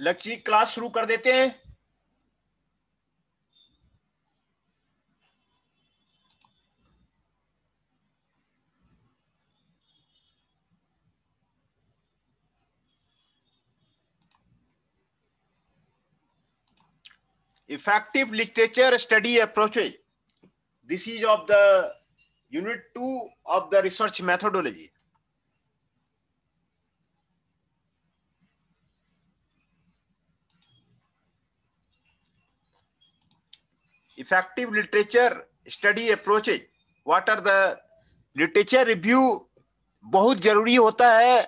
लक्ष्य क्लास शुरू कर देते हैं। Effective literature study approaches. This is of the unit 2 of the research methodology. Effective literature study approaches. What are the literature review? बहुत जरूरी होता है।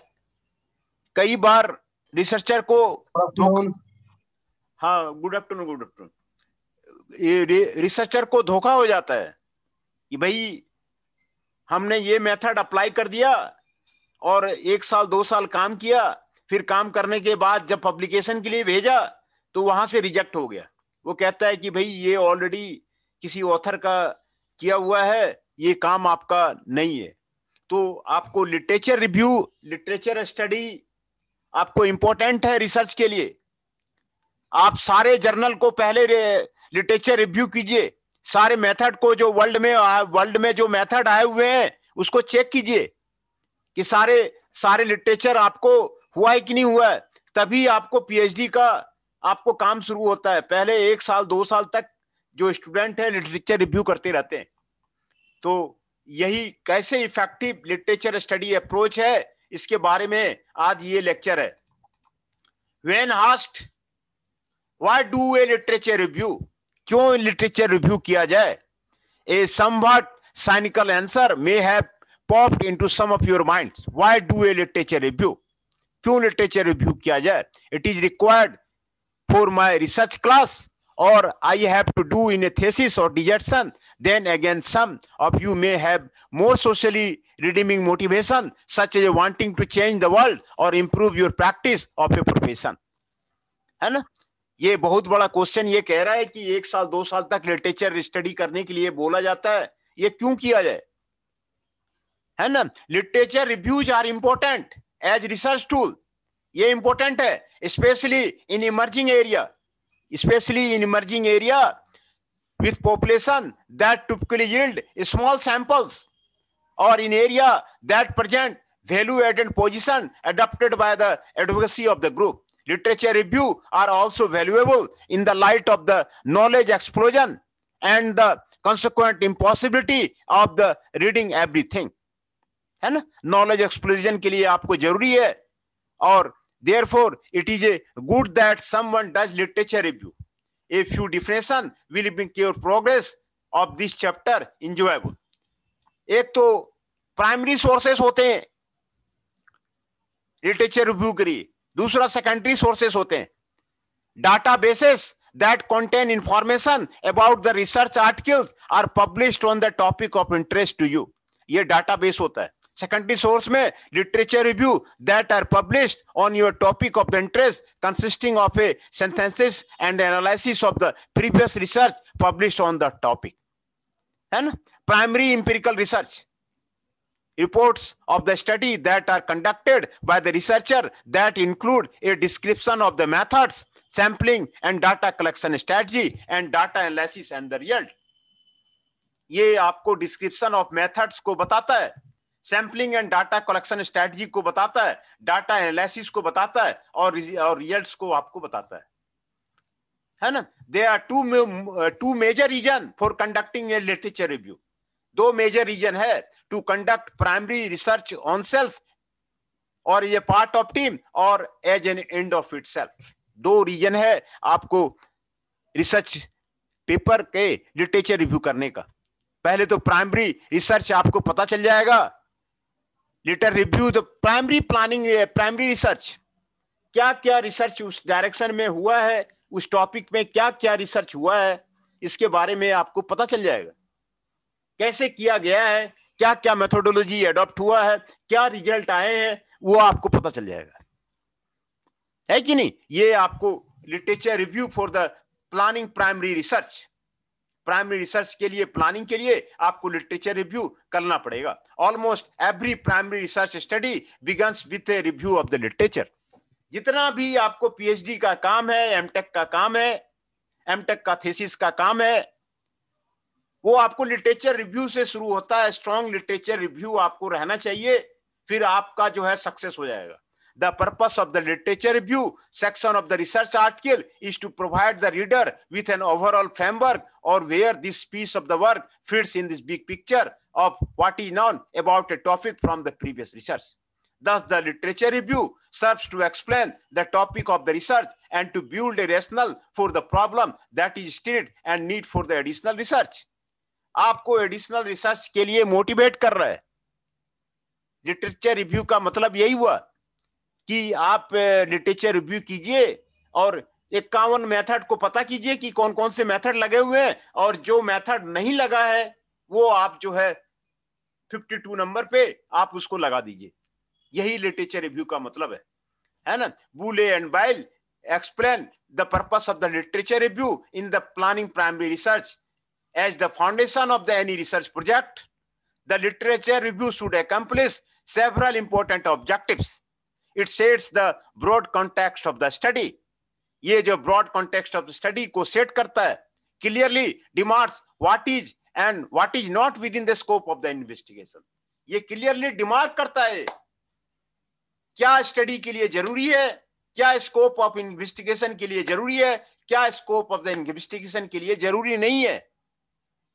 कई बार रिसर्चर को हाँ, गुड आफ्टरनून, गुड आफ्टरनून। ये रिसर्चर को धोखा हो जाता है कि भाई हमने ये मेथड अप्लाई कर दिया और 1 साल 2 साल काम किया, फिर काम करने के बाद जब पब्लिकेशन के लिए भेजा तो वहां से रिजेक्ट हो गया। वो कहता है कि भाई ये ऑलरेडी किसी ऑथर का किया हुआ है, ये काम आपका नहीं है। तो आपको लिटरेचर रिव्यू, लिटरेचर स्टडी आपको इंपॉर्टेंट है रिसर्च के लिए। आप सारे जर्नल को पहले लिटरेचर रिव्यू कीजिए, सारे मेथड को जो वर्ल्ड में जो मेथड आए हुए हैं उसको चेक कीजिए कि सारे लिटरेचर आपको हुआ है कि नहीं हुआ है। तभी आपको पीएचडी का आपको काम शुरू होता है। पहले 1 साल 2 साल तक जो स्टूडेंट है लिटरेचर रिव्यू करते रहते हैं। तो यही कैसे इफेक्टिव लिटरेचर स्टडी अप्रोच है, इसके बारे में आज ये लेक्चर है। When asked why do a literature review, क्यों लिटरेचर रिव्यू किया जाए, a somewhat cynical answer may have popped into some of your minds. Why do a literature review? क्यों लिटरेचर रिव्यू किया जाए? It is required for my research class, or I have to do in a thesis or dissertation. Then again, some of you may have more socially redeeming motivation, such as wanting to change the world or improve your practice of a profession. है ना? ये बहुत बड़ा question ये कह रहा है कि 1 साल 2 साल तक लिटरेचर स्टडी करने के लिए बोला जाता है, ये क्यों किया जाए, है ना? Literature reviews are important as research tool. ये इंपॉर्टेंट है specially in emerging area with population that typically yield small samples, or in area that present value added position adopted by the advocacy of the group. Literature review are also valuable in the light of the knowledge explosion and the consequent impossibility of the reading everything. है ना? Knowledge explosion के लिए आपको जरूरी है, और therefore it is a good that someone does literature review. A few definition will make your progress of this chapter enjoyable. एक तो प्राइमरी सोर्सेस होते हैं लिटरेचर रिव्यू के लिए, दूसरा सेकेंडरी सोर्सेस होते हैं, databases that contain information about the research articles are published on the topic of interest to you. ये डाटाबेस होता है। सेकेंडरी सोर्स में literature review that are published on your topic of the interest consisting of a synthesis and analysis of the previous research published on the topic, है ना? Primary empirical research reports of the study that are conducted by the researcher that include a description of the methods, sampling and data collection strategy and data analysis and the result. ये आपको description of methods को बताता है, sampling and data collection strategy को बताता है, data analysis को बताता है, और रिजल्ट्स को आपको बताता है ना? There are two major reason for conducting a literature review. 2 major reason है to conduct primary research on self और ये पार्ट ऑफ टीम और as an end of itself. 2 reason है आपको रिसर्च पेपर के लिटरेचर रिव्यू करने का। पहले तो प्राइमरी रिसर्च आपको पता चल जाएगा, लिटर रिव्यू तो प्राइमरी प्लानिंग, प्राइमरी रिसर्च क्या क्या रिसर्च उस डायरेक्शन में हुआ है, उस टॉपिक में क्या क्या रिसर्च हुआ है, इसके बारे में आपको पता चल जाएगा। कैसे किया गया है, क्या क्या मेथोडोलॉजी अडॉप्ट हुआ है, क्या रिजल्ट आए हैं, वो आपको पता चल जाएगा, है कि नहीं? ये आपको literature review for the planning primary research, primary research के लिए प्लानिंग के लिए आपको लिटरेचर रिव्यू करना पड़ेगा। Almost every primary research study begins with a review of the literature. जितना भी आपको पीएचडी का काम है, एमटेक का काम है, एमटेक का थीसिस का काम है, वो आपको लिटरेचर रिव्यू से शुरू होता है। स्ट्रॉन्ग लिटरेचर रिव्यू आपको रहना चाहिए, फिर आपका जो है सक्सेस हो जाएगा। The purpose of the literature review section of the research article is to provide the reader with an overall framework or where this piece of the work fits in this big picture of what is known about a topic from the previous research. Thus, the literature review serves to explain the topic of the research and to build a rationale for the problem that is stated and need for the additional research. आपको additional research के लिए motivate कर रहा है। Literature review का मतलब यही हुआ कि आप लिटरेचर रिव्यू कीजिए और एक कॉमन मेथड को पता कीजिए कि कौन कौन से मेथड लगे हुए हैं, और जो मेथड नहीं लगा है वो आप जो है 52 नंबर पे आप उसको लगा दीजिए। यही लिटरेचर रिव्यू का मतलब है ना। Boote and Beile explain the purpose of the literature review in the planning primary research as the foundation of the any research project. The literature review should accomplish several important objectives. It sets the broad context of the study. ये जो broad context of the study को set करता है, clearly demarks what is and what is not within the scope of the investigation. ये clearly demark करता है क्या study के लिए जरूरी है, क्या स्कोप ऑफ इन्वेस्टिगेशन के लिए जरूरी है, क्या स्कोप ऑफ द इन्वेस्टिगेशन के लिए जरूरी नहीं है।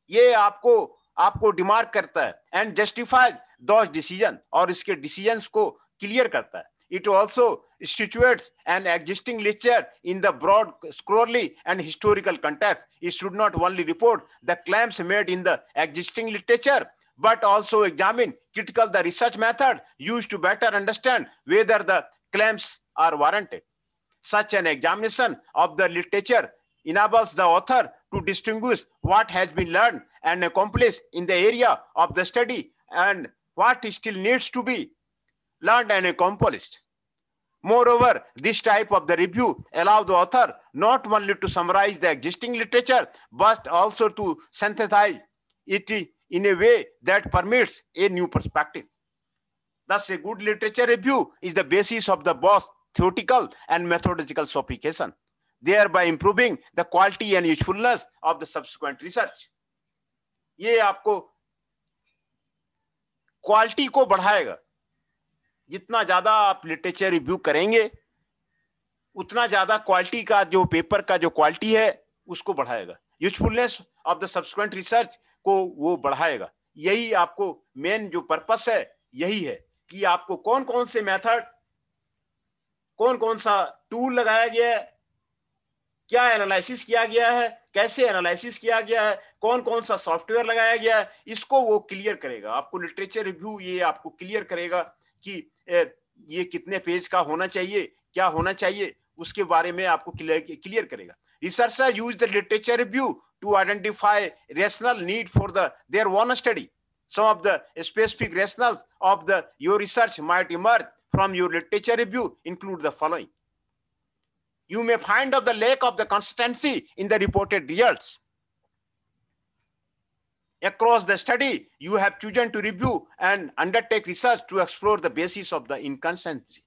ये आपको डिमार्क करता है एंड जस्टिफाइज दोस डिसीजन, और इसके डिसीजंस को क्लियर करता है। It also situates an existing literature in the broad scholarly and historical context. It should not only report the claims made in the existing literature but also examine critical the research method used to better understand whether the claims are warranted. Such an examination of the literature enables the author to distinguish what has been learned and accomplished in the area of the study and what still needs to be learned and accomplished. Moreover, this type of the review allows the author not only to summarize the existing literature, but also to synthesize it in a way that permits a new perspective. Thus, a good literature review is the basis of the both theoretical and methodological sophistication, thereby improving the quality and usefulness of the subsequent research. ये आपको quality को बढ़ाएगा। जितना ज्यादा आप literature review करेंगे, उतना ज्यादा क्वालिटी का जो पेपर का जो क्वालिटी है उसको बढ़ाएगा। Usefulness of the subsequent research को वो बढ़ाएगा। यही आपको मेन जो पर्पस है यही है कि आपको कौन कौन से मेथड, कौन कौन सा टूल लगाया गया है, क्या एनालिसिस किया गया है, कैसे एनालिसिस किया गया है, कौन कौन सा सॉफ्टवेयर लगाया गया है, इसको वो क्लियर करेगा। आपको लिटरेचर रिव्यू ये आपको क्लियर करेगा कि ये कितने पेज का होना चाहिए, क्या होना चाहिए, उसके बारे में आपको क्लियर करेगा। Researcher use the literature review to identify rational need for their own study. Some of the specific rationales of your research might emerge from your literature review include the following. You may find of the lack of the consistency in the reported results. Across the study, you have chosen to review and undertake research to explore the basis of the inconsistency.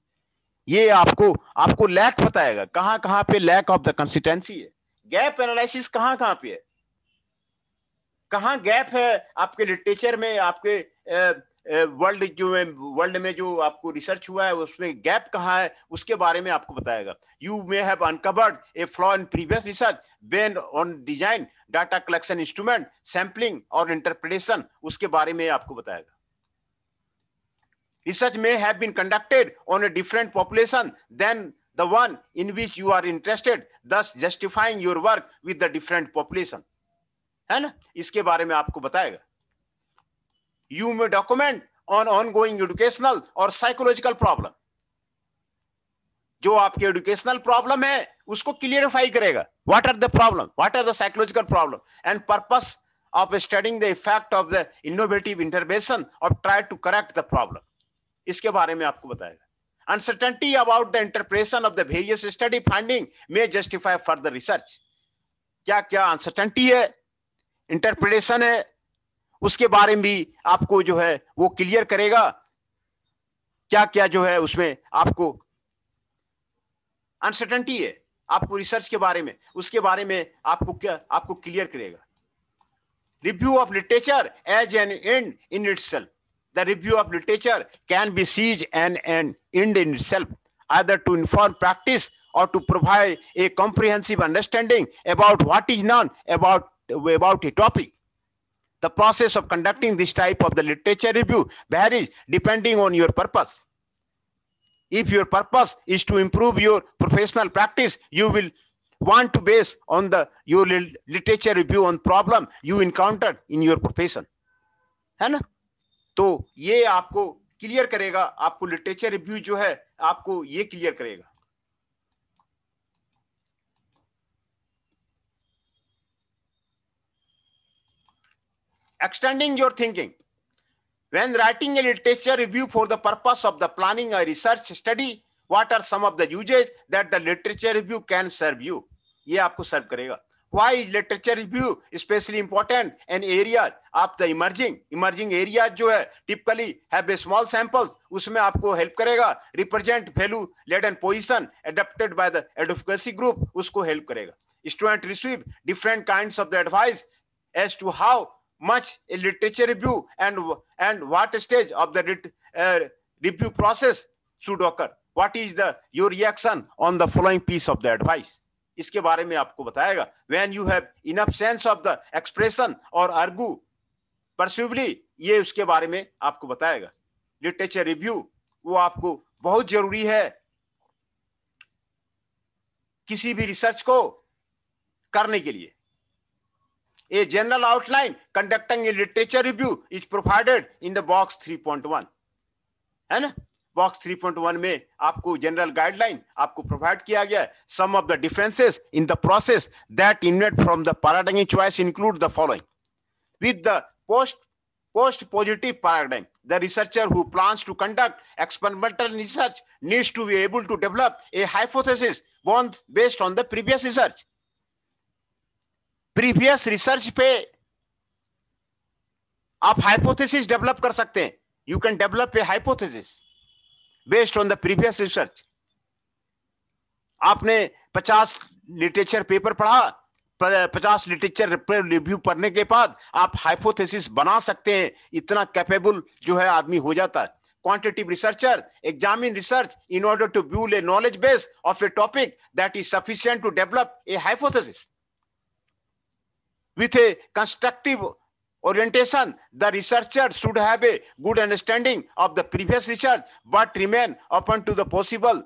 ये आपको lack बताएगा, कहां पे lack of the consistency है, gap analysis कहां पे है, कहां गैप है आपके लिटरेचर में, आपके वर्ल्ड में जो आपको रिसर्च हुआ है उसमें गैप कहां है, उसके बारे में आपको बताएगा। You may have uncovered A flaw in previous research based on design, data collection instrument, sampling और इंटरप्रिटेशन, उसके बारे में आपको बताएगा। Research may have been conducted on a different population than the one in which you are interested, thus justifying your work with the different population. है ना, इसके बारे में आपको बताएगा। You may document on ongoing educational or psychological problem. जो आपके educational problem है उसको क्लियरिफाई करेगा। What are the problem? What are the psychological problem? And purpose of studying the effect of the innovative intervention or try to correct the problem. इसके बारे में आपको बताएगा। Uncertainty about the interpretation of the various study finding may justify further research. क्या क्या uncertainty है, interpretation है, उसके बारे में भी आपको जो है वो क्लियर करेगा। क्या क्या जो है उसमें आपको अनसर्टेनिटी है आपको रिसर्च के बारे में, उसके बारे में आपको क्लियर करेगा। Review of literature as an end in itself, the review of literature can be seen an end in itself, either to inform practice or to provide a comprehensive understanding about what is known about a topic. The process of conducting this type of the literature review varies depending on your purpose. If your purpose is to improve your professional practice, you will want to base on your literature review on problem you encountered in your profession. है ना? तो ये आपको clear करेगा, आपको literature review जो है आपको ये क्लियर करेगा। Extending your thinking. When writing a literature review for the purpose of the planning a research study, what are some of the uses that the literature review can serve you? ये आपको सर्व करेगा। Why is literature review especially important in areas of the emerging areas जो है typically have a small samples, उसमें आपको help करेगा। Represent value laden position adopted by the advocacy group, उसको help करेगा। Student receive different kinds of the advice as to how much a literature review and what stage of the review process should occur. What is your reaction on the following piece of the advice? इसके बारे में आपको बताएगा। When you have enough sense of the expression or argue persuasively, ये उसके बारे में आपको बताएगा। लिटरेचर रिव्यू वो आपको बहुत जरूरी है किसी भी रिसर्च को करने के लिए। A general outline conducting a literature review is provided in the box 3.1, है ना? बॉक्स 3.1 में आपको जनरल गाइडलाइन आपको प्रोवाइड किया गया है। Some of the differences in the process that emanate from the paradigm choice include the following. With the post positive paradigm, the researcher who plans to conduct experimental research needs to be able to develop a hypothesis based on the previous research. Previous research पे आप hypothesis develop कर सकते हैं। You can develop a hypothesis based on the previous research. आपने 50 literature paper पढ़ा, 50 literature review पढ़ने के बाद आप हाइपोथेसिस बना सकते हैं। इतना कैपेबल जो है आदमी हो जाता है। Quantitative researcher examine research in order to build a knowledge base of a topic that is sufficient to develop a hypothesis. With a constructive orientation, the researcher should have a good understanding of the previous research, but remain open to the possible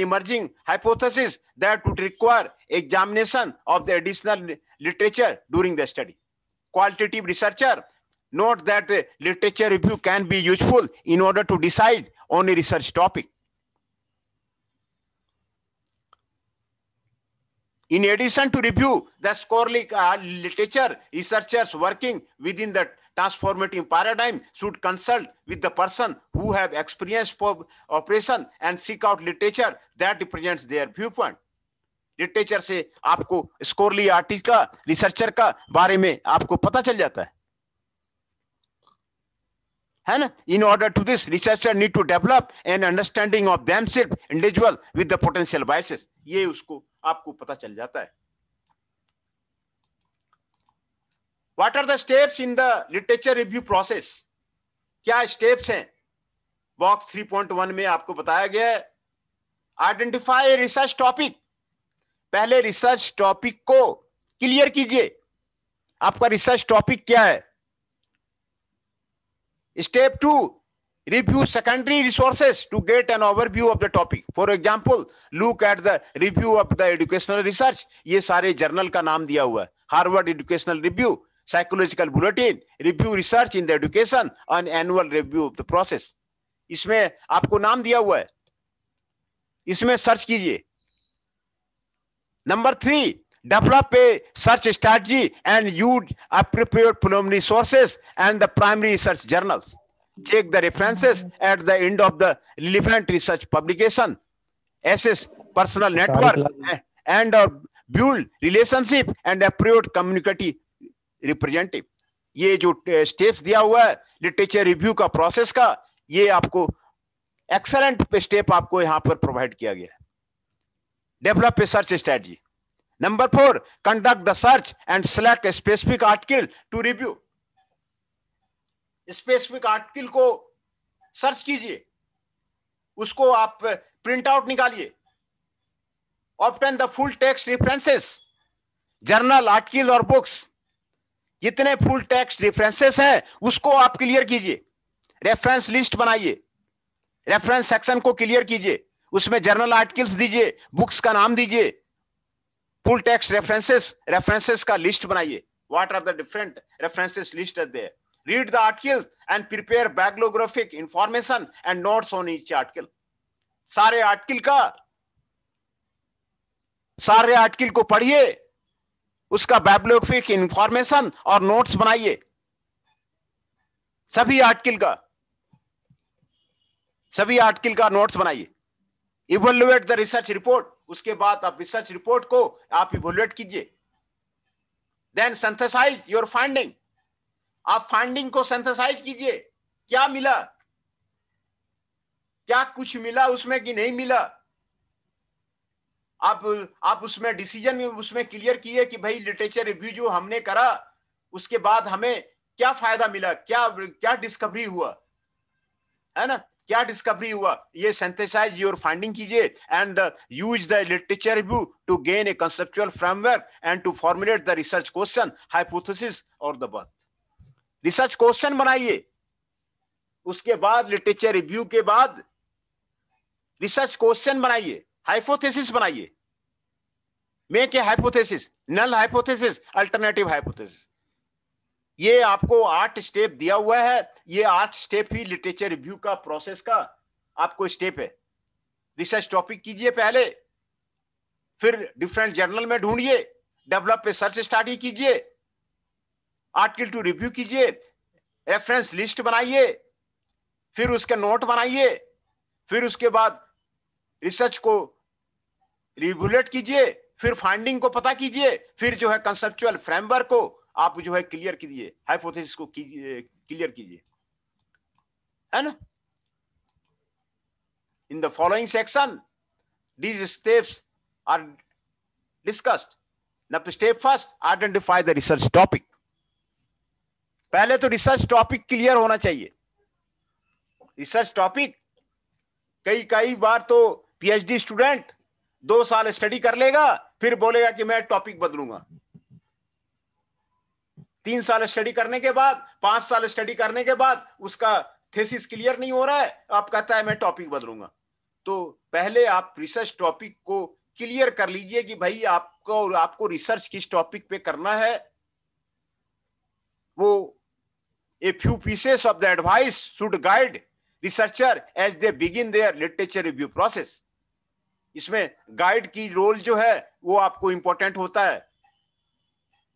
emerging hypotheses that would require examination of the additional literature during the study. Qualitative researcher note that the literature review can be useful in order to decide on a research topic. In addition to review the scholarly literature, researchers working within the transformative paradigm should consult with the person who have experienced operation and seek out literature that represents their viewpoint. Literature से आपको स्कोरली artist का, researcher का बारे में आपको पता चल जाता है ना? In order to this, researcher need to develop an understanding of themselves individual with the potential biases. ये उसको आपको पता चल जाता है। What are the steps in the literature review process? क्या स्टेप्स हैं? बॉक्स 3.1 में आपको बताया गया है। Identify a research topic. पहले रिसर्च टॉपिक को क्लियर कीजिए, आपका रिसर्च टॉपिक क्या है। Step 2, review secondary resources to get an overview of the topic. For example, look at the review of the educational research. ये सारे जर्नल का नाम दिया हुआ है। Harvard educational review, psychological bulletin, review research in the education and annual review of the process. इसमें आपको नाम दिया हुआ है, इसमें सर्च कीजिए। Number 3, develop a search strategy and use appropriate preliminary sources and the primary research journals. Check the references at the end of the relevant research publication. Assess personal network and build relationship and appropriate community representative. ये जो steps दिया हुआ है literature review का process का, ये आपको excellent step आपको यहाँ पर प्रोवाइड किया गया है। Develop a search strategy. Number 4, conduct the search and select a specific article to review. Specific article को सर्च कीजिए, उसको आप प्रिंट आउट निकालिए. Obtain the full text references, journal, article और बुक्स, जितने फुल टेक्स्ट रेफरेंसेस हैं उसको आप क्लियर कीजिए. रेफरेंस लिस्ट बनाइए, रेफरेंस सेक्शन को क्लियर कीजिए, उसमें जर्नल आर्टिकल्स दीजिए, बुक्स का नाम दीजिए, फुल टेक्स्ट रेफरेंसेस का लिस्ट बनाइए. What are the different references list are there. Read the articles and prepare bibliographic information and notes on each article. सारे आर्टिकल को पढ़िए, उसका bibliographic information और नोट्स बनाइए. सभी आर्टिकल का नोट्स बनाइए. Evaluate the research report. उसके बाद आप रिसर्च रिपोर्ट को आप इवोल्यूएट कीजिए. Then synthesize your finding. आप फाइंडिंग को सिंथेसाइज कीजिए. क्या मिला, क्या कुछ मिला उसमें कि नहीं मिला. आप उसमें डिसीजन उसमें क्लियर किए कि भाई लिटरेचर रिव्यू जो हमने करा उसके बाद हमें क्या फायदा मिला, क्या डिस्कवरी हुआ, है ना, क्या डिस्कवरी हुआ. ये सिंथेसाइज योर फाइंडिंग कीजिए. And use the literature review to gain a conceptual framework and to formulate the research question, hypothesis और द बर्थ. रिसर्च क्वेश्चन बनाइए, उसके बाद लिटरेचर रिव्यू के बाद रिसर्च क्वेश्चन बनाइए, हाइपोथेसिस बनाइए. Make a hypothesis, null hypothesis, alternative hypothesis. ये आपको 8 स्टेप दिया हुआ है. ये 8 स्टेप ही लिटरेचर रिव्यू का प्रोसेस का आपको स्टेप है. रिसर्च टॉपिक कीजिए पहले, फिर डिफरेंट जर्नल में ढूंढिए, डेवलप ए सर्च स्टडी कीजिए, आर्टिकल टू रिव्यू कीजिए, रेफरेंस लिस्ट बनाइए, फिर उसका नोट बनाइए, फिर उसके बाद रिसर्च को रिवोल्यूट कीजिए, फिर फाइंडिंग को पता कीजिए, फिर जो है कंसेप्चुअल फ्रेमवर्क को आप जो है क्लियर कीजिए, हाइपोथेसिस को क्लियर कीजिए, है ना. In the following section these steps are discussed. Now step first, identify the research topic. पहले तो रिसर्च टॉपिक क्लियर होना चाहिए. रिसर्च टॉपिक कई बार तो पीएचडी स्टूडेंट 2 साल स्टडी कर लेगा, फिर बोलेगा कि मैं टॉपिक बदलूंगा. 3 साल स्टडी करने के बाद, 5 साल स्टडी करने के बाद उसका थीसिस क्लियर नहीं हो रहा है, आप कहता है मैं टॉपिक बदलूंगा. तो पहले आप रिसर्च टॉपिक को क्लियर कर लीजिए कि भाई आपको रिसर्च किस टॉपिक पे करना है. वो A few pieces of the advice should guide researcher as they begin their literature review process. इसमें गाइड की रोल जो है वो आपको इंपॉर्टेंट होता है.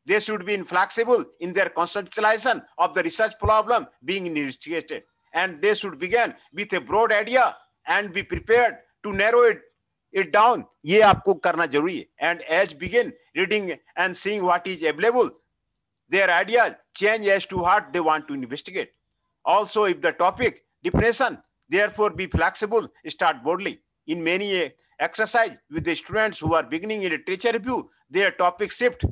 They should be inflexible in their conceptualization of the research problem being investigated, and they should begin with a broad idea and be prepared to narrow it down. ये आपको करना जरूरी है. And as begin reading and seeing what is available, their ideas change as to what they want to investigate. Also, if the topic definition, therefore be flexible, start boldly. In many exercise with the students who are beginning in literature review, their topic shift,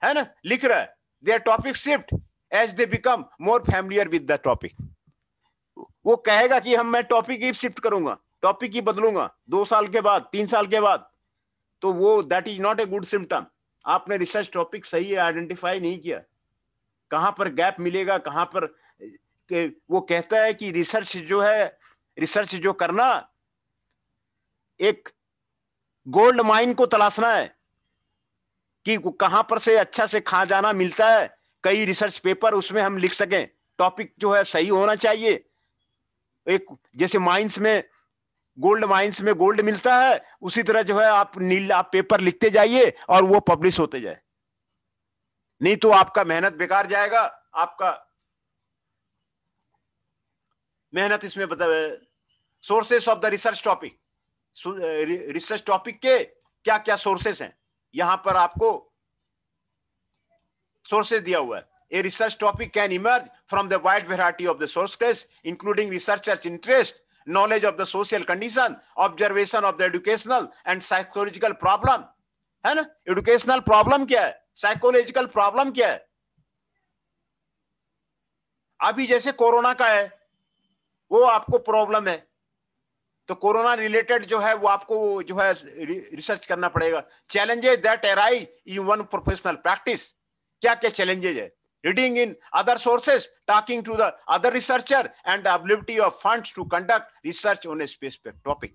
है ना, लिख रहा है, their topic shift as they become more familiar with the topic. वो कहेगा कि मैं topic ही shift करूंगा, टॉपिक ही बदलूंगा 2 साल के बाद, 3 साल के बाद, तो वो that is not a good symptom. आपने रिसर्च टॉपिक सही आइडेंटिफाई नहीं किया, कहां पर गैप मिलेगा, कहां पर. वो कहता है कि रिसर्च जो करना एक गोल्ड माइन को तलाशना है कि कहां पर से अच्छा से खा जाना मिलता है. कई रिसर्च पेपर उसमें हम लिख सकें. टॉपिक जो है सही होना चाहिए. एक जैसे माइंस में गोल्ड मिलता है, उसी तरह जो है आप पेपर लिखते जाइए और वो पब्लिश होते जाए. नहीं तो आपका मेहनत बेकार जाएगा. आपका मेहनत इसमें sources of the research topic. Research topic के क्या क्या सोर्सेस हैं, यहां पर आपको सोर्सेस दिया हुआ है. A research topic can emerge from the wide variety of the sources, including researchers' interest knowledge of the social condition, observation of the educational and psychological problem, है ना। एजुकेशनल प्रॉब्लम क्या है, साइकोलॉजिकल प्रॉब्लम क्या है। अभी जैसे corona का है, वो आपको प्रॉब्लम है, तो कोरोना रिलेटेड जो है वो आपको जो है रिसर्च करना पड़ेगा। Challenges that arise in one professional practice, क्या क्या चैलेंजेस है। Reading in other sources, talking to the other researcher and availability of funds to conduct research on a specific topic.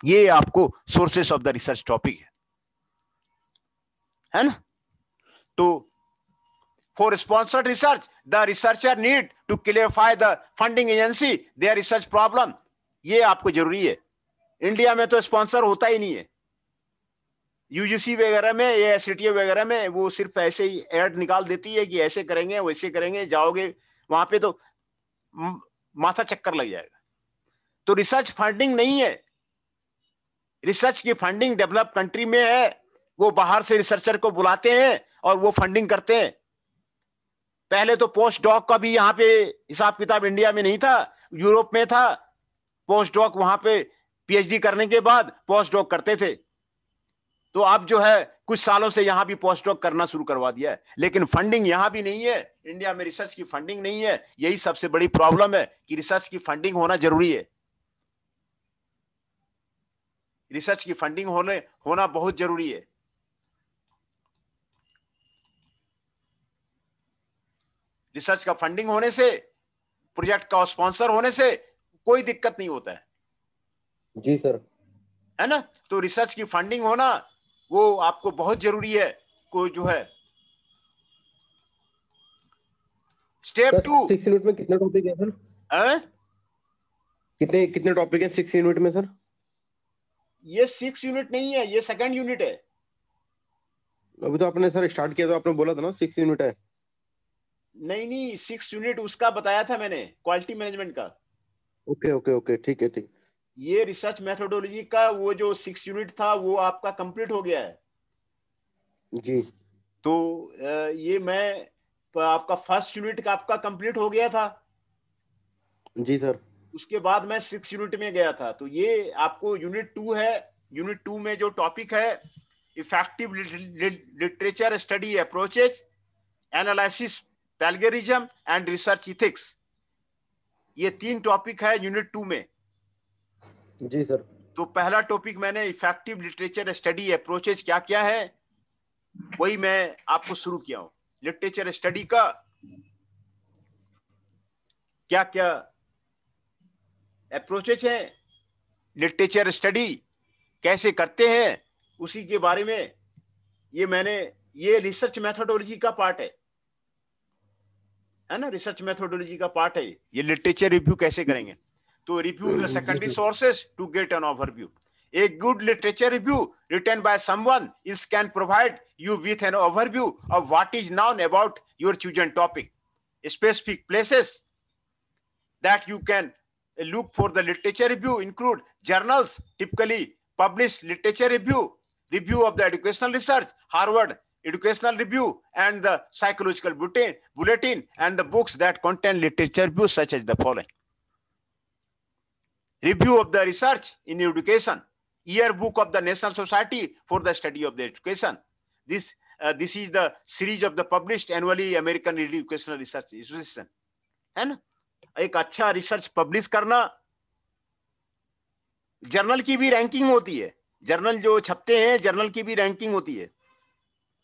ये आपको sources of the research topic है ना। तो for sponsored research, the researcher need to clarify the funding agency their research problem। ये आपको जरूरी है। India में तो स्पॉन्सर होता ही नहीं है। यूजीसी वगैरह में या सीटीए वगैरह में वो सिर्फ ऐसे ही एड निकाल देती है कि ऐसे करेंगे वैसे करेंगे, जाओगे वहां पे तो माथा चक्कर लग जाएगा। तो रिसर्च फंडिंग नहीं है। रिसर्च की फंडिंग डेवलप कंट्री में है, वो बाहर से रिसर्चर को बुलाते हैं और वो फंडिंग करते हैं। पहले तो पोस्ट डॉक का भी यहाँ पे हिसाब किताब इंडिया में नहीं था, यूरोप में था। पोस्ट डॉक वहां पे पीएचडी करने के बाद पोस्ट डॉक करते थे। तो अब जो है कुछ सालों से यहां भी पोस्ट डॉक करना शुरू करवा दिया है, लेकिन फंडिंग यहां भी नहीं है। इंडिया में रिसर्च की फंडिंग नहीं है। यही सबसे बड़ी प्रॉब्लम है कि रिसर्च की फंडिंग होना जरूरी है। रिसर्च की फंडिंग होना बहुत जरूरी है। रिसर्च का फंडिंग होने से, प्रोजेक्ट का स्पॉन्सर होने से कोई दिक्कत नहीं होता है। जी सर, है ना। तो रिसर्च की फंडिंग होना वो आपको बहुत जरूरी है। कोई जो है स्टेप 2। 6 यूनिट में कितने टॉपिक है सर? कितने कितने टॉपिक है 6 यूनिट में सर? ये 6 यूनिट नहीं है, ये सेकंड यूनिट है। अभी तो आपने सर स्टार्ट किया तो आपने बोला था ना 6 यूनिट है। नहीं 6 यूनिट उसका बताया था मैंने, क्वालिटी मैनेजमेंट का। ओके ओके ओके, ठीक है ठीक। ये रिसर्च मेथोडोलॉजी का वो जो 6 यूनिट था वो आपका कंप्लीट हो गया है जी। तो ये मैं आपका फर्स्ट यूनिट का आपका कंप्लीट हो गया था। जी सर। उसके बाद मैं 6 यूनिट में गया था। तो ये आपको यूनिट 2 है। यूनिट 2 में जो टॉपिक है effective literature study approaches, analysis, plagiarism and research ethics. ये 3 टॉपिक है यूनिट 2 में। जी सर। तो पहला टॉपिक मैंने इफेक्टिव लिटरेचर स्टडी अप्रोचेज क्या क्या है वही मैं आपको शुरू किया हूं। लिटरेचर स्टडी का क्या क्या अप्रोचेज है, लिटरेचर स्टडी कैसे करते हैं, उसी के बारे में ये रिसर्च मेथोडोलॉजी का पार्ट है ना। रिसर्च मेथोडोलॉजी का पार्ट है ये लिटरेचर रिव्यू कैसे करेंगे। तो review the secondary sources to get an overview. A good literature review written by someone is can provide you with an overview of what is known about your chosen topic. Specific places that you can look for the literature review include journals, typically published literature review of the educational research, Harvard Educational Review, and the Psychological Bulletin, and the books that contain literature reviews such as the following. Review of the research in education, Yearbook of the National Society for the Study of the Education. This is the series of the published annually American Educational Research Association, है ना। एक अच्छा research publish करना। Journal की भी ranking होती है, journal जो छपते हैं जर्नल की भी रैंकिंग होती है।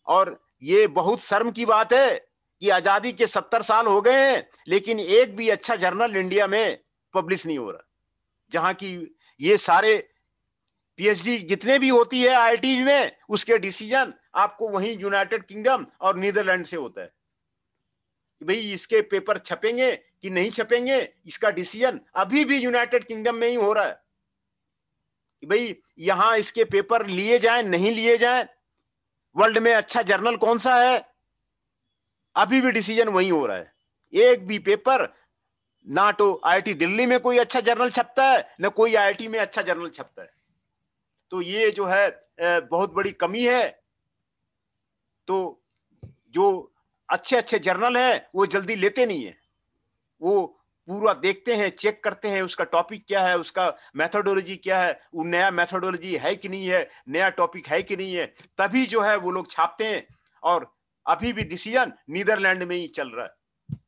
और ये बहुत शर्म की बात है कि आजादी के 70 साल हो गए हैं लेकिन एक भी अच्छा जर्नल इंडिया में पब्लिश नहीं हो रहा। जहां की ये सारे पीएचडी जितने भी होती है आईआईटी में, उसके डिसीजन आपको वहीं यूनाइटेड किंगडम और नीदरलैंड से होता है कि भाई इसके पेपर छपेंगे कि नहीं छपेंगे, इसका डिसीजन अभी भी यूनाइटेड किंगडम में ही हो रहा है कि भाई यहां इसके पेपर लिए जाएं नहीं लिए जाएं, वर्ल्ड में अच्छा जर्नल कौन सा है, अभी भी डिसीजन वहीं हो रहा है। एक भी पेपर, ना तो आईआईटी दिल्ली में कोई अच्छा जर्नल छपता है ना कोई आईआईटी में अच्छा जर्नल छपता है। तो ये जो है बहुत बड़ी कमी है। तो जो अच्छे अच्छे जर्नल हैं वो जल्दी लेते नहीं है, वो पूरा देखते हैं, चेक करते हैं उसका टॉपिक क्या है, उसका मेथोडोलॉजी क्या है, वो नया मेथोडोलॉजी है कि नहीं है, नया टॉपिक है कि नहीं है, तभी जो है वो लोग छापते हैं। और अभी भी डिसीजन नीदरलैंड में ही चल रहा है।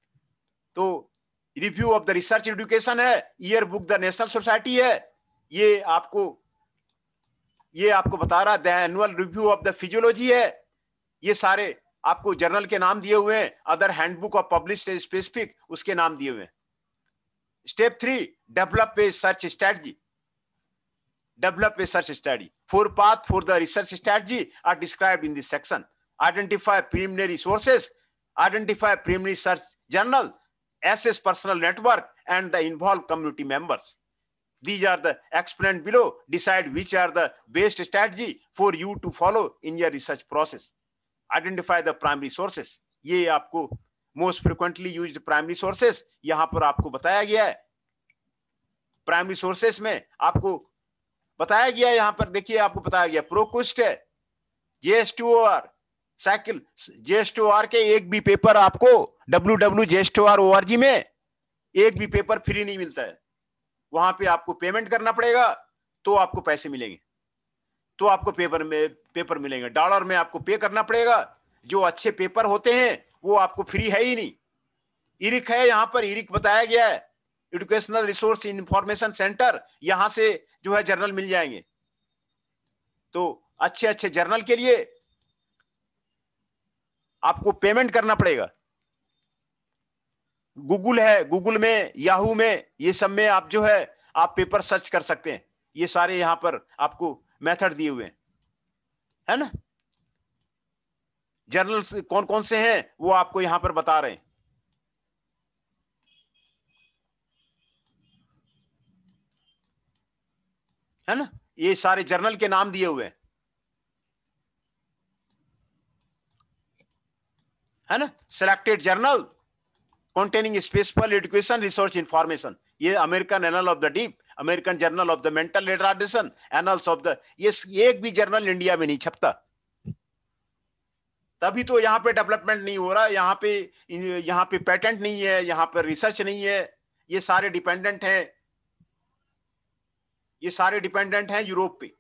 तो review of the research education है, year book the national society है, ये आपको बता रहा, the annual review of the physiology है, ये सारे आपको जर्नल के नाम दिए हुए हैं, other handbook of published specific उसके नाम दिए हुए हैं। Step 3, develop a search strategy. Develop a search strategy. 4 paths for the research strategy are described in this section. Identify preliminary sources, identify primary search journal, assess personal network, and the involved community members. These are the explained below. Decide which are the best strategy for you to follow in your research process. Identify the primary sources. ये आपको most frequently used primary sources यहां पर आपको बताया गया है। Primary sources में आपको बताया गया, यहां पर देखिए आपको बताया गया प्रोक्विस्ट है, JS2OR, साइकिल JS2OR के एक भी पेपर आपको www.js2OR.org में एक भी पेपर फ्री नहीं मिलता है। वहां पे आपको पेमेंट करना पड़ेगा तो आपको पैसे मिलेंगे, तो आपको पेपर मिलेंगे। डॉलर में आपको पे करना पड़ेगा। जो अच्छे पेपर होते हैं वो आपको फ्री है ही नहीं। इरिक है, यहां पर इरिक बताया गया है, एजुकेशनल रिसोर्स इंफॉर्मेशन सेंटर, यहां से जो है जर्नल मिल जाएंगे। तो अच्छे अच्छे जर्नल के लिए आपको पेमेंट करना पड़ेगा। गूगल है, गूगल में, याहू में, ये सब में आप जो है आप पेपर सर्च कर सकते हैं। ये सारे यहां पर आपको मेथड दिए हुए हैं, है ना। जर्नल्स कौन कौन से हैं वो आपको यहां पर बता रहे हैं, है ना। ये सारे जर्नल के नाम दिए हुए हैं, है ना। Selected journal containing special education research information, ये American anal of the deep, American journal of the mental retardation, annuls of the, ये एक भी जर्नल इंडिया में नहीं छपता। तभी तो यहाँ पे डेवलपमेंट नहीं हो रहा, यहाँ पे पेटेंट नहीं है, यहाँ पे रिसर्च नहीं है। ये सारे डिपेंडेंट हैं यूरोप पे।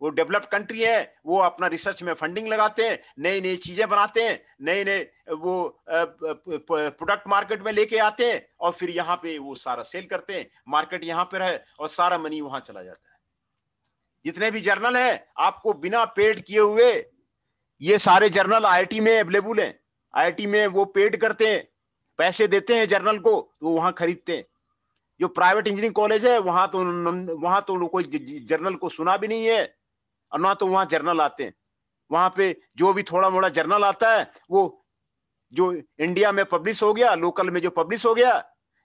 वो डेवलप्ड कंट्री है, वो अपना रिसर्च में फंडिंग लगाते हैं, नई नई चीजें बनाते हैं, नए नए वो प्रोडक्ट मार्केट में लेके आते हैं और फिर यहाँ पे वो सारा सेल करते हैं। मार्केट यहाँ पर है और सारा मनी वहां चला जाता है। जितने भी जर्नल है आपको बिना पेड किए हुए, ये सारे जर्नल IIT में अवेलेबल हैं। IIT में वो पेड करते हैं, पैसे देते हैं जर्नल को, तो वहां खरीदते हैं। जो प्राइवेट इंजीनियरिंग कॉलेज है वहां तो कोई जर्नल को सुना भी नहीं है और ना तो वहां जर्नल आते हैं। वहां पे जो भी थोड़ा मोड़ा जर्नल आता है वो जो इंडिया में पब्लिश हो गया, लोकल में जो पब्लिश हो गया,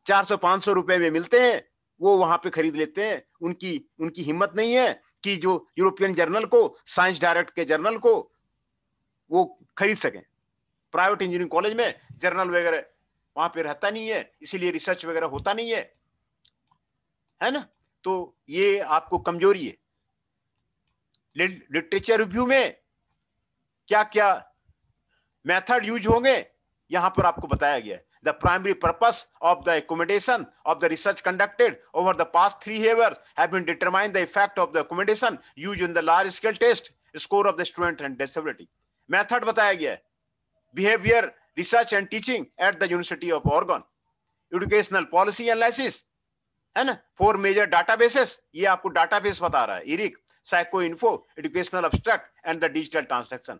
400-500 रुपए में मिलते हैं, वो वहां पे खरीद लेते हैं। उनकी हिम्मत नहीं है कि जो यूरोपियन जर्नल को, साइंस डायरेक्ट के जर्नल को वो खरीद सकें। प्राइवेट इंजीनियरिंग कॉलेज में जर्नल वगैरह वहां पे रहता नहीं है, इसीलिए रिसर्च वगैरह होता नहीं है ना। तो ये आपको कमजोरी है। लिटरेचर रिव्यू में क्या क्या मेथड यूज होंगे यहां पर आपको बताया गया है। The primary purpose of the accommodation of the research conducted over the past 3 years have been determined the effect of the accommodation used in the large scale test score of the student and disability. Method बताया गया है, behavior research and teaching at the University of Oregon, educational policy analysis, है ना। 4 major databases, ये आपको database बता रहा है, Eric, psycho info, educational abstract and the digital transaction,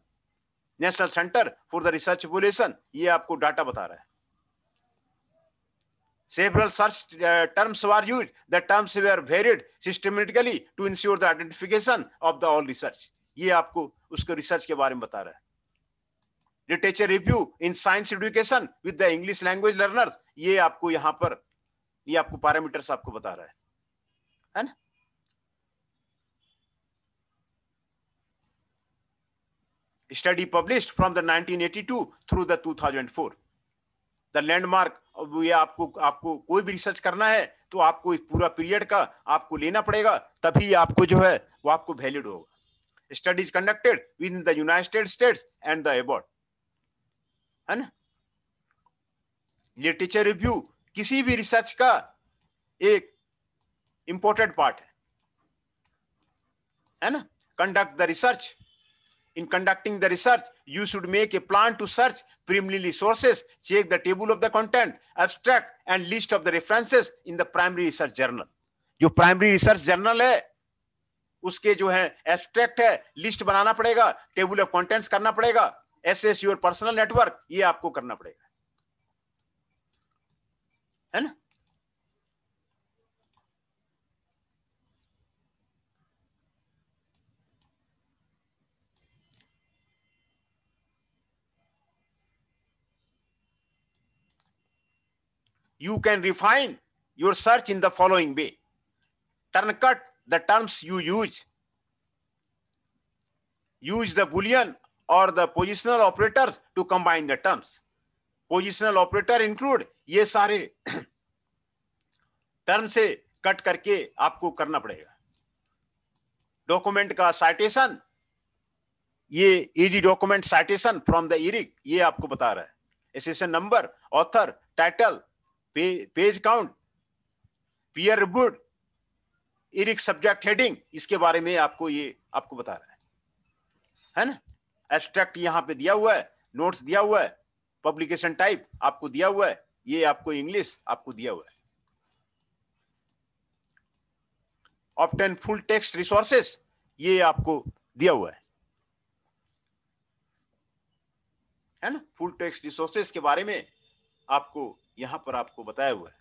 national centre for the research population, ये आपको डाटा बता रहा है। Several such terms were used. The terms were varied systematically to ensure the identification of the all research. ये आपको उसके research के बारे में बता रहा है। Literature review in science education with the English language learners, ये आपको यहाँ पर ये आपको पैरामीटर्स आपको बता रहा है ना। Study published from the 1982 through the 2004, the landmark. ये आपको कोई भी रिसर्च करना है तो आपको इस पूरा पीरियड का आपको लेना पड़ेगा, तभी आपको जो है वो आपको वैलिड होगा। Studies conducted with in the United states and the abroad, है ना। लिटरेचर रिव्यू किसी भी रिसर्च का एक इंपॉर्टेंट पार्ट है ना। Conduct the research, in conducting the research you should make a plan to search preliminary sources, check the table of the content, abstract and list of the references in the primary research journal। जो primary research journal है उसके जो है abstract है, list बनाना पड़ेगा, table of contents करना पड़ेगा, assess your personal network, ये आपको करना पड़ेगा, है ना। You can refine your search in the following way: turn cut the terms you use the boolean or the positional operators to combine the terms। positional operator include ये सारे term से cut करके आपको करना पड़ेगा। डॉक्यूमेंट का citation, ये ED document citation from the ERIC, ये आपको बता रहा है। Accession number, author, title, page count, peer reviewed, ERIC subject heading, इसके बारे में आपको ये आपको बता रहा है ना। एब्स्ट्रैक्ट यहाँ पे दिया हुआ है, नोट्स दिया हुआ है, पब्लिकेशन टाइप आपको दिया हुआ है, ये आपको इंग्लिश आपको दिया हुआ है। ऑब्टेन फुल टेक्स्ट रिसोर्सेस, ये आपको दिया हुआ है ना। फुल टेक्स्ट रिसोर्सेस के बारे में आपको यहां पर आपको बताया हुआ है।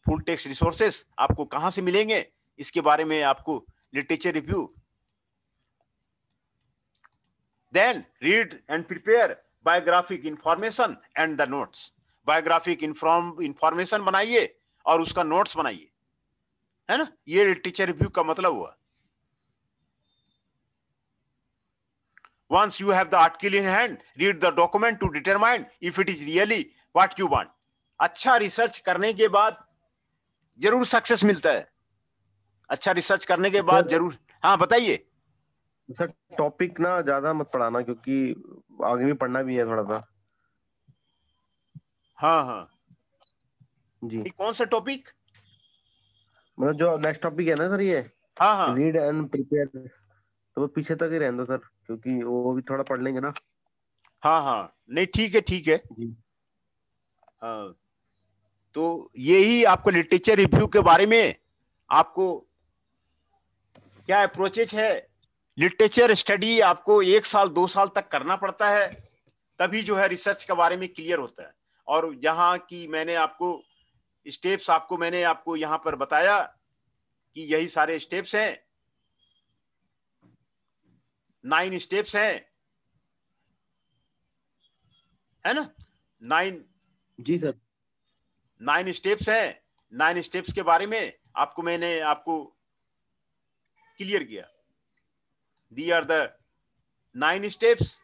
फुल टेक्स्ट रिसोर्सेस आपको कहां से मिलेंगे, इसके बारे में आपको literature review. Then read and prepare biographic information and the notes. Biographic information बनाइए और उसका नोट्स बनाइए, है ना। ये लिटरेचर रिव्यू का मतलब हुआ। Once you have the article in hand, read the document to determine if it is really what you want। अच्छा रिसर्च करने के बाद जरूर सक्सेस मिलता है। अच्छा रिसर्च करने के बाद जरूर। हाँ बताइए सर। टॉपिक ना ज्यादा मत पढ़ाना, क्योंकि आगे भी पढ़ना भी है थोड़ा सा। हाँ हाँ जी। कौन सा टॉपिक? मतलब जो नेक्स्ट टॉपिक है ना सर, ये हाँ हाँ रीड एंड प्रिपेयर, तो वो पीछे तक ही रहने दो सर, क्योंकि वो भी थोड़ा पढ़ लेंगे ना। हाँ हाँ नहीं ठीक है ठीक है। जी। हाँ तो यही आपको लिटरेचर रिव्यू के बारे में आपको क्या अप्रोचेज है। लिटरेचर स्टडी आपको 1 साल 2 साल तक करना पड़ता है, तभी जो है रिसर्च के बारे में क्लियर होता है। और यहाँ की मैंने आपको स्टेप्स मैंने आपको यहाँ पर बताया कि यही सारे स्टेप्स हैं, 9 स्टेप्स हैं, है ना। 9 जी सर। 9 स्टेप्स हैं। 9 स्टेप्स के बारे में मैंने आपको क्लियर किया। दी आर द 9 स्टेप्स।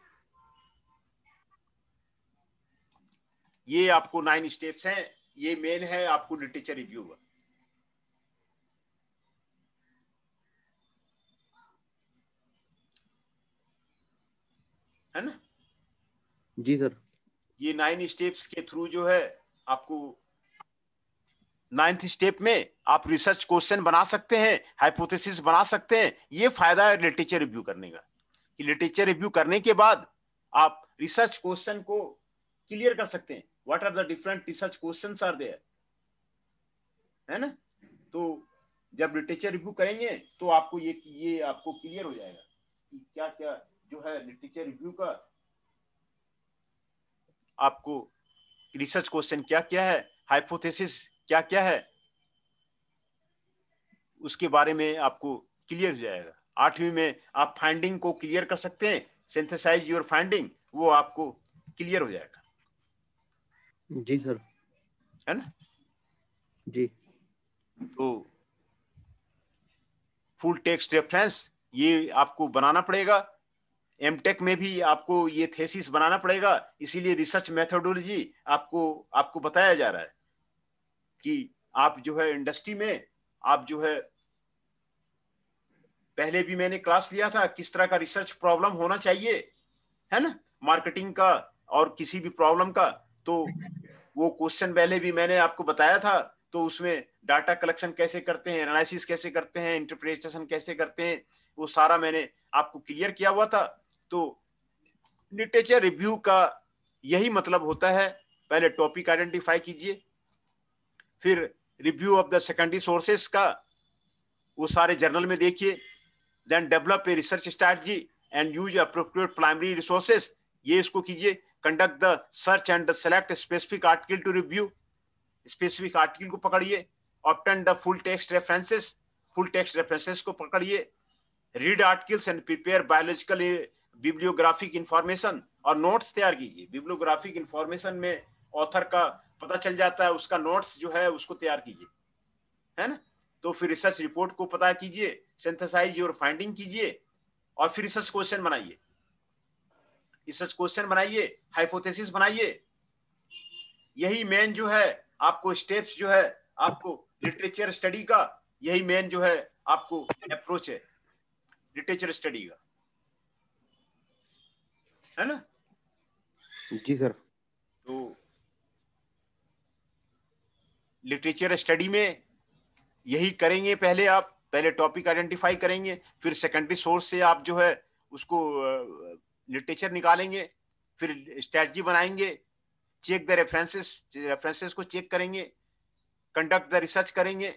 ये आपको 9 स्टेप्स हैं। ये मेन है आपको लिटरेचर रिव्यू का, है ना। जी सर। ये 9 स्टेप्स के थ्रू जो है आपको 9th स्टेप में आप रिसर्च क्वेश्चन बना सकते हैं, हाइपोथेसिस बना सकते हैं। ये फायदा है लिटरेचर रिव्यू करने का कि लिटरेचर रिव्यू करने के बाद आप रिसर्च क्वेश्चन को क्लियर कर सकते हैं। What are the different research questions are there, है ना। तो जब लिटरेचर रिव्यू करेंगे तो आपको ये आपको क्लियर हो जाएगा कि क्या क्या जो है लिटरेचर रिव्यू का आपको रिसर्च क्वेश्चन क्या क्या है, हाइपोथेसिस क्या क्या है, उसके बारे में आपको क्लियर हो जाएगा। 8वीं में आप फाइंडिंग को क्लियर कर सकते हैं, सिंथेसाइज योर फाइंडिंग, वो आपको क्लियर हो जाएगा। जी सर। है ना। जी। तो फुल टेक्स्ट रेफरेंस ये आपको बनाना पड़ेगा। एमटेक में भी आपको ये थेसिस बनाना पड़ेगा, इसीलिए रिसर्च मेथोडोलॉजी आपको बताया जा रहा है कि आप जो है इंडस्ट्री में आप जो है, पहले भी मैंने क्लास लिया था किस तरह का रिसर्च प्रॉब्लम होना चाहिए, है ना, मार्केटिंग का और किसी भी प्रॉब्लम का। तो वो क्वेश्चन पहले भी मैंने आपको बताया था, तो उसमें डाटा कलेक्शन कैसे करते हैं, एनालिसिस कैसे करते हैं, इंटरप्रिटेशन कैसे करते हैं, वो सारा मैंने आपको क्लियर किया हुआ था। तो लिटरेचर रिव्यू का यही मतलब होता है, पहले टॉपिक आइडेंटिफाई कीजिए, फिर review of the secondary sources का वो सारे जर्नल में देखिए, then develop a research strategy and use appropriate primary resources, ये इसको कीजिए, conduct the search and select specific article to review, specific article को पकड़िए, obtain the full text references, full text references को पकड़िए, read articles and prepare biological bibliographic information, और notes तैयार कीजिए। बिब्लियोग्राफिक इंफॉर्मेशन में ऑथर का पता चल जाता है, उसका नोट्स जो है उसको तैयार कीजिए, है ना। तो फिर रिसर्च रिपोर्ट को पता कीजिए, सिंथेसाइज और फाइंडिंग कीजिए, और फिर रिसर्च क्वेश्चन बनाइए, रिसर्च क्वेश्चन बनाइए, हाइपोथेसिस बनाइए। यही मेन जो है आपको स्टेप्स जो है आपको लिटरेचर स्टडी का, यही मेन जो है आपको अप्रोच है लिटरेचर स्टडी का, है ना। जी सर। तो लिटरेचर स्टडी में यही करेंगे, पहले आप पहले टॉपिक आइडेंटिफाई करेंगे, फिर सेकेंडरी सोर्स से आप जो है उसको लिटरेचर निकालेंगे, फिर स्ट्रेटजी बनाएंगे, चेक द रेफरेंसेस, रेफरेंसेस को चेक करेंगे, कंडक्ट द रिसर्च करेंगे,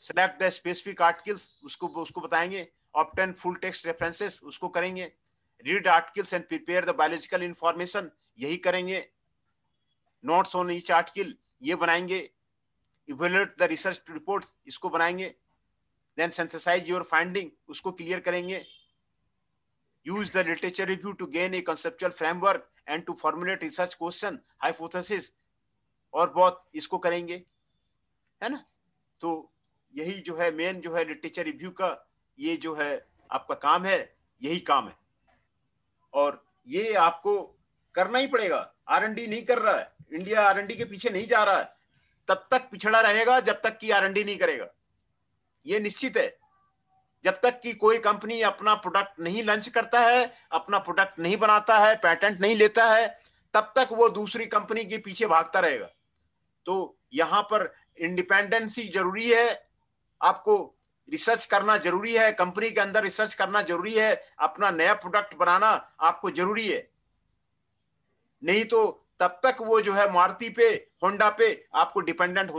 सेलेक्ट द स्पेसिफिक आर्टिकल्स, उसको बताएंगे, ऑब्टेन फुल टेक्स्ट रेफरेंसेस, उसको करेंगे, read articles and prepare the biological information, यही करेंगे, नोट्स ऑन ईच आर्टिकल ये बनाएंगे, इवैल्यूएट द रिसर्च रिपोर्ट इसको बनाएंगे, देन सिंथेसाइज योर फाइंडिंग उसको क्लियर करेंगे, use the literature review to gain a conceptual framework and to formulate research question hypothesis, और बहुत इसको करेंगे, है ना। तो यही जो है मेन जो है लिटरेचर रिव्यू का, ये जो है आपका काम है, यही काम है, और ये आपको करना ही पड़ेगा। R&D नहीं कर रहा है इंडिया, R&D के पीछे नहीं जा रहा है, तब तक पिछड़ा रहेगा जब तक कि R&D नहीं करेगा, ये निश्चित है। जब तक कि कोई कंपनी अपना प्रोडक्ट नहीं लॉन्च करता है, अपना प्रोडक्ट नहीं बनाता है, पेटेंट नहीं लेता है, तब तक वो दूसरी कंपनी के पीछे भागता रहेगा। तो यहां पर इंडिपेंडेंसी जरूरी है, आपको रिसर्च करना जरूरी है, कंपनी के अंदर रिसर्च करना जरूरी है, अपना नया प्रोडक्ट बनाना आपको जरूरी है, नहीं तो तब तक वो जो है मारुति पे, होंडा पे आपको डिपेंडेंट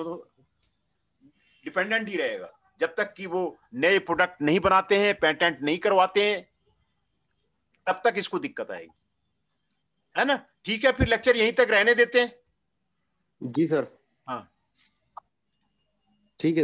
ही रहेगा, जब तक कि वो नए प्रोडक्ट नहीं बनाते हैं, पेटेंट नहीं करवाते हैं, तब तक इसको दिक्कत आएगी, है ना। ठीक है, फिर लेक्चर यहीं तक रहने देते हैं। जी सर। हाँ ठीक है।